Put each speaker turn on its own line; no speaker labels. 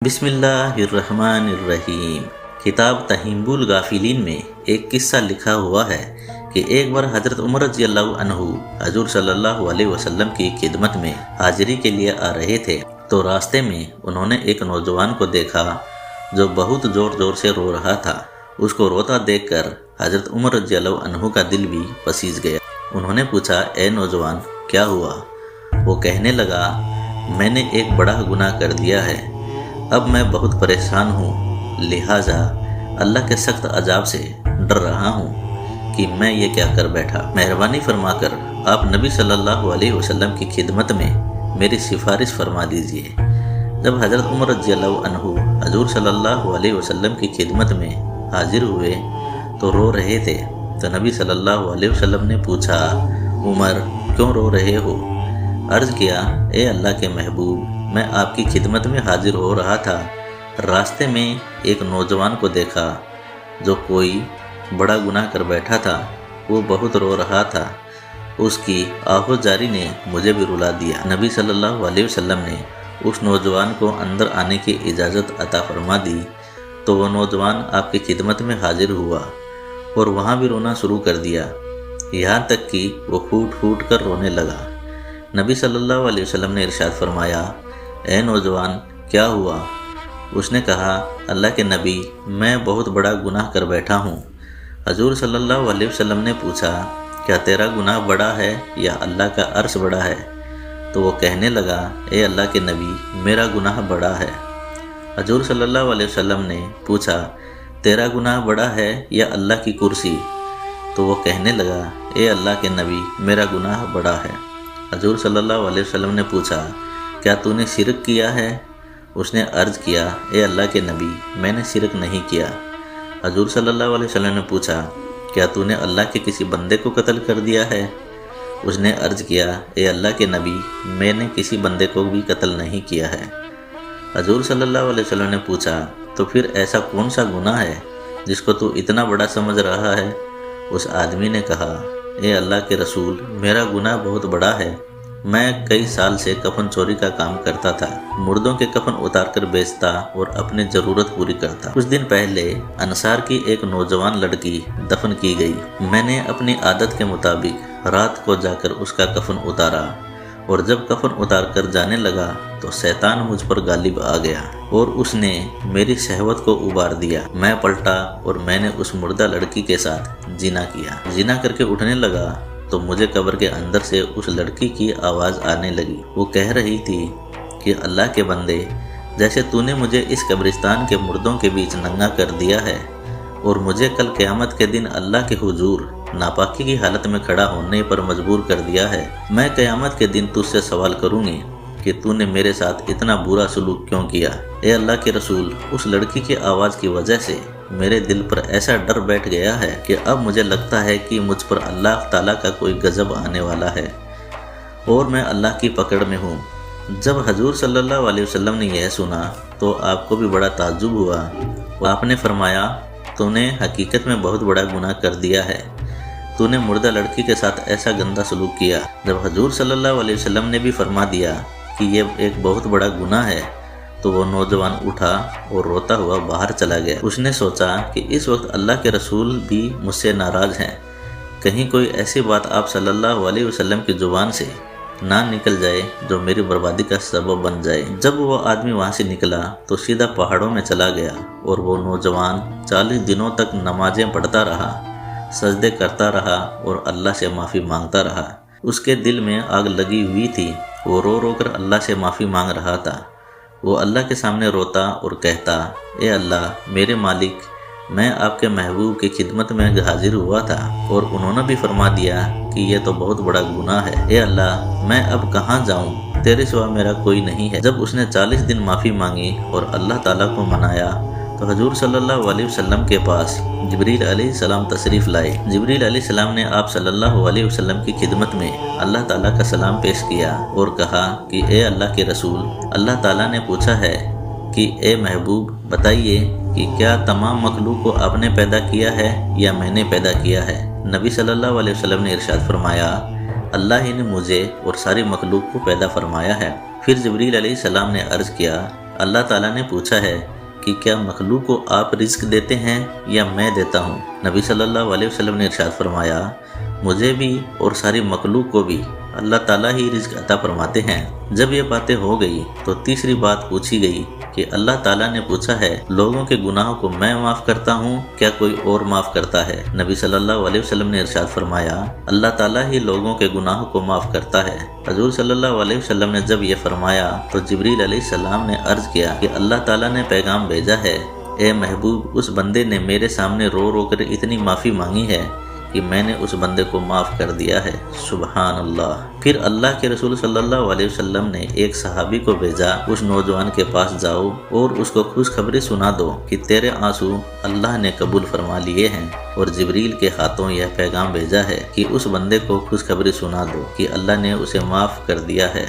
بسم اللہ الرحمن الرحیم۔ کتاب تہیمب الغافلین میں ایک قصہ لکھا ہوا ہے کہ ایک بار حضرت عمر رضی اللہ عنہ حضور صلی اللہ علیہ وسلم کی خدمت میں حاضری کے لیے آ رہے تھے تو راستے میں انہوں نے ایک نوجوان کو دیکھا جو بہت زور زور سے رو رہا تھا۔ اس کو روتا دیکھ کر حضرت عمر رضی اللہ عنہ کا دل بھی پسیج گیا۔ انہوں نے پوچھا، اے نوجوان کیا ہوا؟ وہ کہنے لگا، میں نے ایک بڑا گناہ کر دیا ہے، اب میں بہت پریشان ہوں، لہٰذا اللہ کے سخت عذاب سے ڈر رہا ہوں کہ میں یہ کیا کر بیٹھا۔ مہربانی فرما کر آپ نبی صلی اللہ علیہ وسلم کی خدمت میں میری سفارش فرما دیجیے۔ جب حضرت عمر رضی اللہ عنہ حضور صلی اللہ علیہ وسلم کی خدمت میں حاضر ہوئے تو رو رہے تھے تو نبی صلی اللہ علیہ وسلم نے پوچھا، عمر کیوں رو رہے ہو؟ عرض کیا، اے اللہ کے محبوب، میں آپ کی خدمت میں حاضر ہو رہا تھا، راستے میں ایک نوجوان کو دیکھا جو کوئی بڑا گناہ کر بیٹھا تھا، وہ بہت رو رہا تھا، اس کی آہو جاری نے مجھے بھی رلا دیا۔ نبی صلی اللہ علیہ وسلم نے اس نوجوان کو اندر آنے کی اجازت عطا فرما دی تو وہ نوجوان آپ کی خدمت میں حاضر ہوا اور وہاں بھی رونا شروع کر دیا، یہاں تک کہ وہ پھوٹ پھوٹ کر رونے لگا۔ نبی صلی اللہ علیہ وسلم نے ارشاد فرمایا، اے نوجوان کیا ہوا؟ اس نے کہا، اللہ کے نبی، میں بہت بڑا گناہ کر بیٹھا ہوں۔ حضور صلی اللہ علیہ وسلم نے پوچھا، کیا تیرا گناہ بڑا ہے یا اللہ کا عرش بڑا ہے؟ تو وہ کہنے لگا، اے اللہ کے نبی، میرا گناہ بڑا ہے۔ حضور صلی اللہ علیہ وسلم نے پوچھا، تیرا گناہ بڑا ہے یا اللہ کی کرسی؟ تو وہ کہنے لگا، اے اللہ کے نبی، میرا گناہ بڑا ہے۔ حضور صلی اللہ علیہ وسلم نے پوچھا، کیا تو نے شرک کیا ہے؟ اس نے عرض کیا، اے اللہ کے نبی، میں نے شرک نہیں کیا۔ حضور صلی اللہ علیہ وسلم نے پوچھا، کیا تو نے اللہ کے کسی بندے کو قتل کر دیا ہے؟ اس نے عرض کیا، اے اللہ کے نبی، میں نے کسی بندے کو بھی قتل نہیں کیا ہے۔ حضور صلی اللہ علیہ وسلم نے پوچھا، تو پھر ایسا کون سا گناہ ہے جس کو تو اتنا بڑا سمجھ رہا ہے؟ اس آدمی نے کہا، اے اللہ کے رسول، میرا گناہ بہت بڑا ہے، میں کئی سال سے کفن چوری کا کام کرتا تھا، مردوں کے کفن اتار کر بیچتا اور اپنی ضرورت پوری کرتا۔ کچھ دن پہلے انصار کی ایک نوجوان لڑکی دفن کی گئی، میں نے اپنی عادت کے مطابق رات کو جا کر اس کا کفن اتارا اور جب کفن اتار کر جانے لگا تو شیطان مجھ پر غالب آ گیا اور اس نے میری شہوت کو ابار دیا۔ میں پلٹا اور میں نے اس مردہ لڑکی کے ساتھ زنا کیا۔ زنا کر کے اٹھنے لگا تو مجھے قبر کے اندر سے اس لڑکی کی آواز آنے لگی۔ وہ کہہ رہی تھی کہ اللہ کے بندے، جیسے تو نے مجھے اس قبرستان کے مردوں کے بیچ ننگا کر دیا ہے اور مجھے کل قیامت کے دن اللہ کے حضور ناپاکی کی حالت میں کھڑا ہونے پر مجبور کر دیا ہے، میں قیامت کے دن تجھ سے سوال کروں گی کہ تو نے میرے ساتھ اتنا برا سلوک کیوں کیا؟ اے اللہ کے رسول، اس لڑکی کی آواز کی وجہ سے میرے دل پر ایسا ڈر بیٹھ گیا ہے کہ اب مجھے لگتا ہے کہ مجھ پر اللہ تعالیٰ کا کوئی غضب آنے والا ہے اور میں اللہ کی پکڑ میں ہوں۔ جب حضور صلی اللہ علیہ وسلم نے یہ سنا تو آپ کو بھی بڑا تعجب ہوا۔ آپ نے فرمایا، تو نے حقیقت میں بہت بڑا گناہ کر دیا ہے، تو نے مردہ لڑکی کے ساتھ ایسا گندا سلوک کیا۔ جب حضور صلی اللہ علیہ وسلم نے بھی فرما دیا کہ یہ ایک بہت بڑا گناہ ہے تو وہ نوجوان اٹھا اور روتا ہوا باہر چلا گیا۔ اس نے سوچا کہ اس وقت اللہ کے رسول بھی مجھ سے ناراض ہیں، کہیں کوئی ایسی بات آپ صلی اللہ علیہ وسلم کی زبان سے نہ نکل جائے جو میری بربادی کا سبب بن جائے۔ جب وہ آدمی وہاں سے نکلا تو سیدھا پہاڑوں میں چلا گیا اور وہ نوجوان 40 دنوں تک نمازیں پڑھتا رہا، سجدے کرتا رہا اور اللہ سے معافی مانگتا رہا۔ اس کے دل میں آگ لگی ہوئی تھی، وہ رو رو کر اللہ سے معافی مانگ رہا تھا۔ وہ اللہ کے سامنے روتا اور کہتا، اے اللہ میرے مالک، میں آپ کے محبوب کی خدمت میں حاضر ہوا تھا اور انہوں نے بھی فرما دیا کہ یہ تو بہت بڑا گناہ ہے، اے اللہ میں اب کہاں جاؤں؟ تیرے سوا میرا کوئی نہیں ہے۔ جب اس نے 40 دن معافی مانگی اور اللہ تعالیٰ کو منایا تو حضور صلی اللہ علیہ وسلم کے پاس جبریل علیہ السلام تشریف لائے۔ جبریل علیہ السلام نے آپ صلی اللہ علیہ وسلم کی خدمت میں اللہ تعالیٰ کا سلام پیش کیا اور کہا کہ اے اللہ کے رسول، اللہ تعالیٰ نے پوچھا ہے کہ اے محبوب بتائیے کہ کیا تمام مخلوق کو آپ نے پیدا کیا ہے یا میں نے پیدا کیا ہے؟ نبی صلی اللہ علیہ وسلم نے ارشاد فرمایا، اللہ ہی نے مجھے اور ساری مخلوق کو پیدا فرمایا ہے۔ پھر جبریل علیہ السلام نے عرض کیا، اللہ تعالیٰ نے پوچھا ہے کہ کیا مخلوق کو آپ رزق دیتے ہیں یا میں دیتا ہوں؟ نبی صلی اللہ علیہ وسلم نے ارشاد فرمایا، مجھے بھی اور ساری مخلوق کو بھی اللہ تعالیٰ ہی رزق عطا فرماتے ہیں۔ جب یہ باتیں ہو گئی تو تیسری بات پوچھی گئی کہ اللہ تعالیٰ نے پوچھا ہے، لوگوں کے گناہوں کو میں معاف کرتا ہوں، کیا کوئی اور معاف کرتا ہے؟ نبی صلی اللہ علیہ وسلم نے ارشاد فرمایا، اللہ تعالیٰ ہی لوگوں کے گناہوں کو معاف کرتا ہے۔ حضور صلی اللہ علیہ وسلم نے جب یہ فرمایا تو جبریل علیہ السلام نے عرض کیا کہ اللہ تعالیٰ نے پیغام بھیجا ہے، اے محبوب، اس بندے نے میرے سامنے رو رو کر اتنی معافی مانگی ہے کہ میں نے اس بندے کو معاف کر دیا ہے۔ سبحان اللہ۔ پھر اللہ کے رسول صلی اللہ علیہ وسلم نے ایک صحابی کو بھیجا، اس نوجوان کے پاس جاؤ اور اس کو خوشخبری سنا دو کہ تیرے آنسو اللہ نے قبول فرما لیے ہیں، اور جبریل کے ہاتھوں یہ پیغام بھیجا ہے کہ اس بندے کو خوشخبری سنا دو کہ اللہ نے اسے معاف کر دیا ہے۔